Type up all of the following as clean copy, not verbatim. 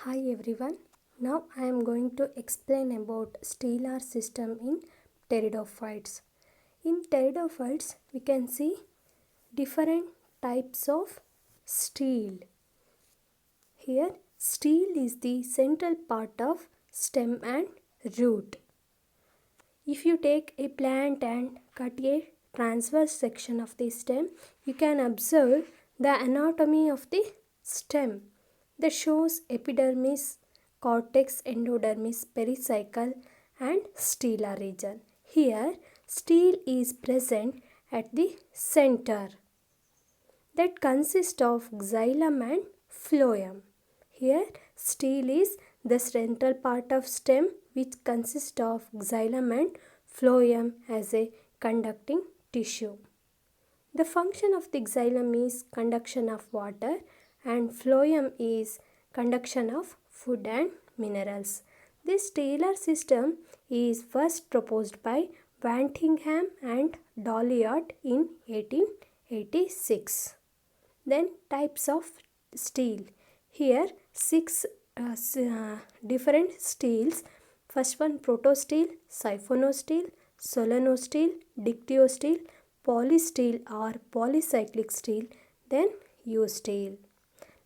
Hi everyone. Now I am going to explain about stelar system in pteridophytes. In pteridophytes we can see different types of stele. Here stele is the central part of stem and root. If you take a plant and cut a transverse section of the stem, you can observe the anatomy of the stem that shows epidermis, cortex, endodermis, pericycle and stelar region. Here, stele is present at the center that consists of xylem and phloem. Here, stele is the central part of stem which consists of xylem and phloem as a conducting tissue. The function of the xylem is conduction of water and phloem is conduction of food and minerals. This stelar system is first proposed by Wantingham and Dolliot in 1886. Then types of stele. Here six different steles. First one protostele, siphonostele, solenostele, dictyostele, polystele or polycyclic stele, then eustele.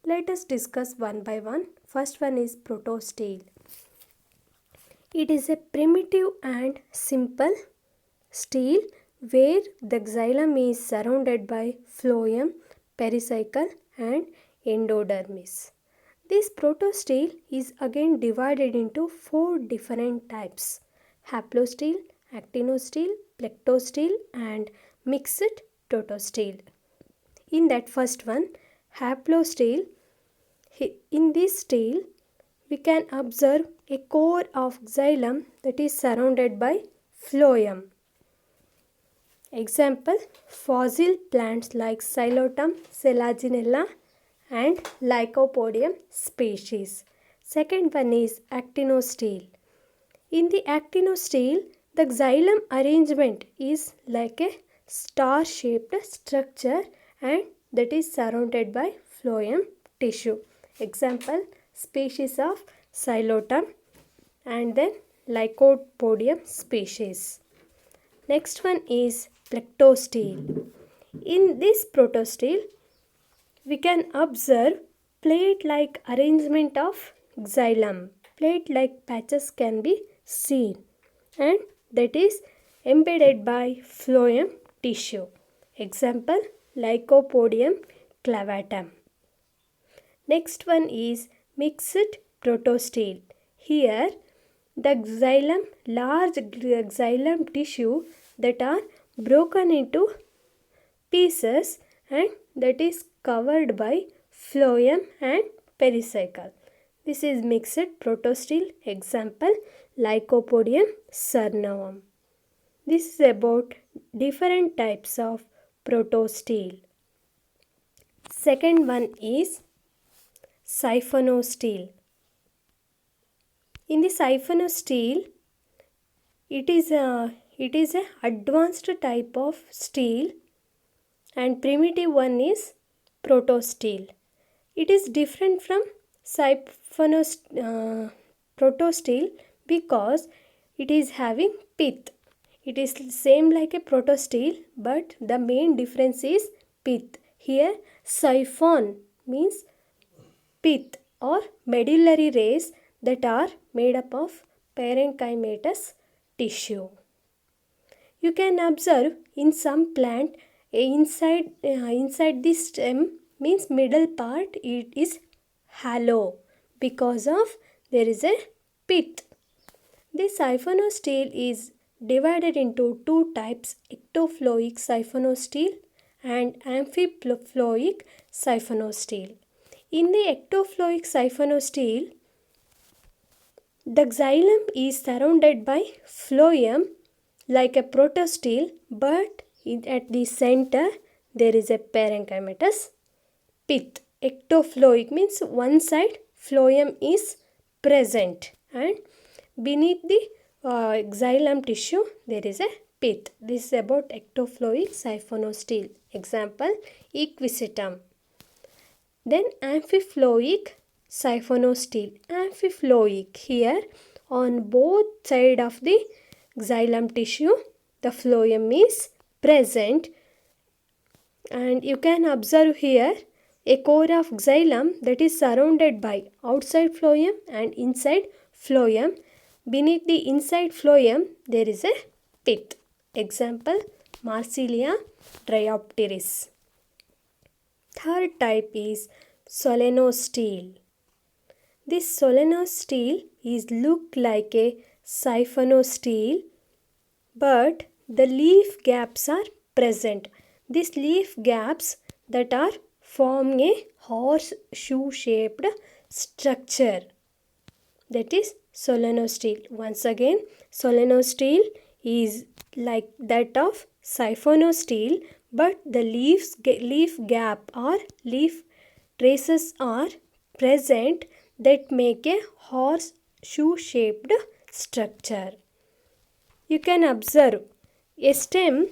Let us discuss one by one. First one is protostele. It is a primitive and simple stele where the xylem is surrounded by phloem, pericycle and endodermis. This protostele is again divided into four different types: haplostele, actinostele, plectostele and mixed totostele. In that first one, haplostele, in this stele we can observe a core of xylem that is surrounded by phloem. Example, fossil plants like Xylotum, Selaginella and Lycopodium species. Second one is actinostele. In the actinostele, the xylem arrangement is like a star-shaped structure and that is surrounded by phloem tissue. Example, species of Xylotum and then Lycopodium species. Next one is plectostele. In this protostele, we can observe plate-like arrangement of xylem. Plate-like patches can be seen and that is embedded by phloem tissue. Example, Lycopodium clavatum. Next one is mixed protostele. Here, the xylem, large xylem tissue that are broken into pieces and that is covered by phloem and pericycle. This is mixed protostele. Example, Lycopodium cernavum. This is about different types of protostele. Second one is siphonostele. In the siphonostele, it is a advanced type of stele and primitive one is protostele. It is different from protostele because it is having pith. It is same like a protostele but the main difference is pith. Here siphon means pith or medullary rays that are made up of parenchymatous tissue. You can observe in some plant inside the stem means middle part it is hollow because of there is a pith. The siphonostele is divided into two types: ectofloic siphonostele and amphiploic siphonostele. In the ectofloic siphonostele, the xylem is surrounded by phloem like a protostele but at the center there is a parenchymatous pith. Ectofloic means one side phloem is present and beneath the xylem tissue there is a pith. This is about ectofloic siphonostele. Example, equisitum. Then amphiploic siphonostele. Amphiploic. Here on both sides of the xylem tissue the phloem is present, and you can observe here a core of xylem that is surrounded by outside phloem and inside phloem. Beneath the inside phloem there is a pith. Example, Marsilia dryopteris. Third type is solenostele. This solenostele is look like a siphonostele, but the leaf gaps are present. These leaf gaps that are form a horseshoe shaped structure, that is solenostele. Once again, solenostele is like that of siphonostele, but the leaf gap or leaf traces are present that make a horseshoe shaped structure. You can observe a stem,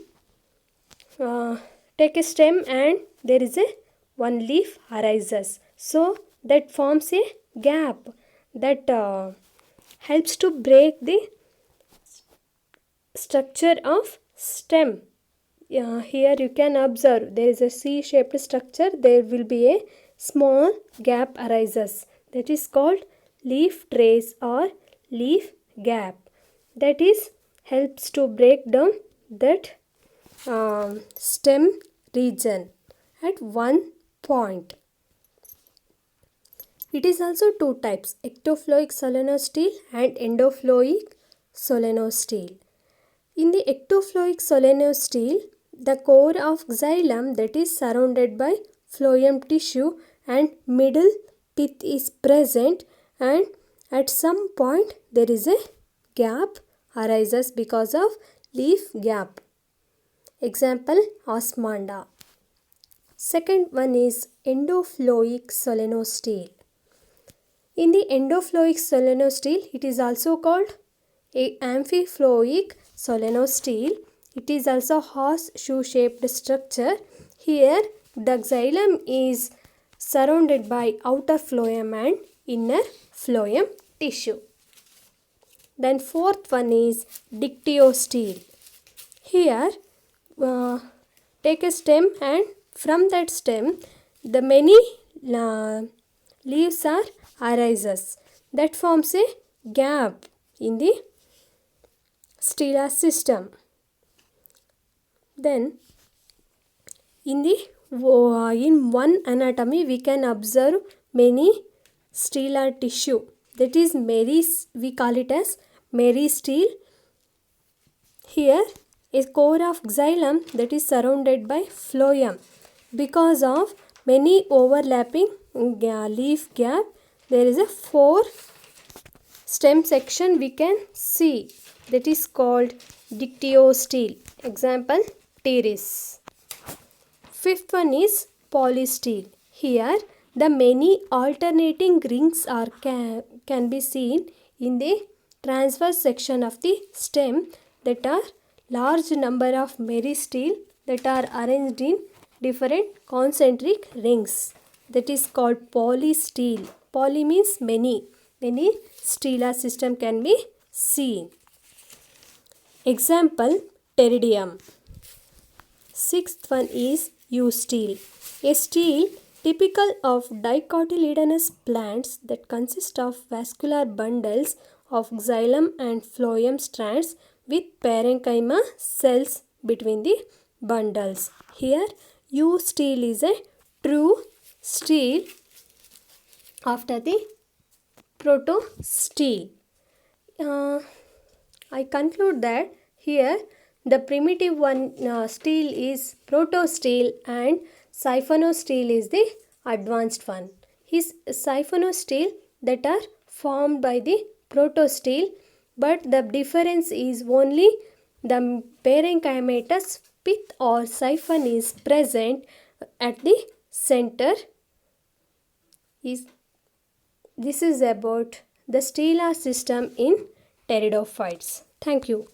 take a stem and there is a one leaf arises, so that forms a gap that helps to break the structure of stem. Here you can observe there is a C-shaped structure, there will be a small gap arises, that is called leaf trace or leaf gap, that is helps to break down that stem region at one point. It is also two types, ectoploic solenostele and endoploic solenostele. In the ectoploic solenostele, the core of xylem that is surrounded by phloem tissue and middle pith is present, and at some point there is a gap arises because of leaf gap. Example, Osmanda. Second one is endoploic solenostele. In the endoploic solenostele, it is also called a amphiploic solenostele. It is also horseshoe shaped structure. Here the xylem is surrounded by outer phloem and inner phloem tissue. Then fourth one is dictyostele. Here take a stem and from that stem the many leaves are arises, that forms a gap in the stelar system. Then in one anatomy we can observe many stelar tissue, that is we call it as meristele. Here a core of xylem that is surrounded by phloem. Because of many overlapping leaf gap, there is a 4 stem section we can see, that is called dictyostele. Example, pteris. Fifth one is polystele. Here the many alternating rings are can be seen in the transverse section of the stem, that are large number of meristele that are arranged in different concentric rings, that is called polystele. Poly means many stelar system can be seen. Example, pteridium. Sixth one is eustele. A stele typical of dicotyledonous plants that consist of vascular bundles of xylem and phloem strands with parenchyma cells between the bundles. Here eustele is a true stele after the protostele. I conclude that here the primitive one stele is protostele and siphonostele is the advanced one. His siphonostele that are formed by the protostele, but the difference is only the parenchymatous pith or siphon is present at the center. This is about the stelar system in pteridophytes. Thank you.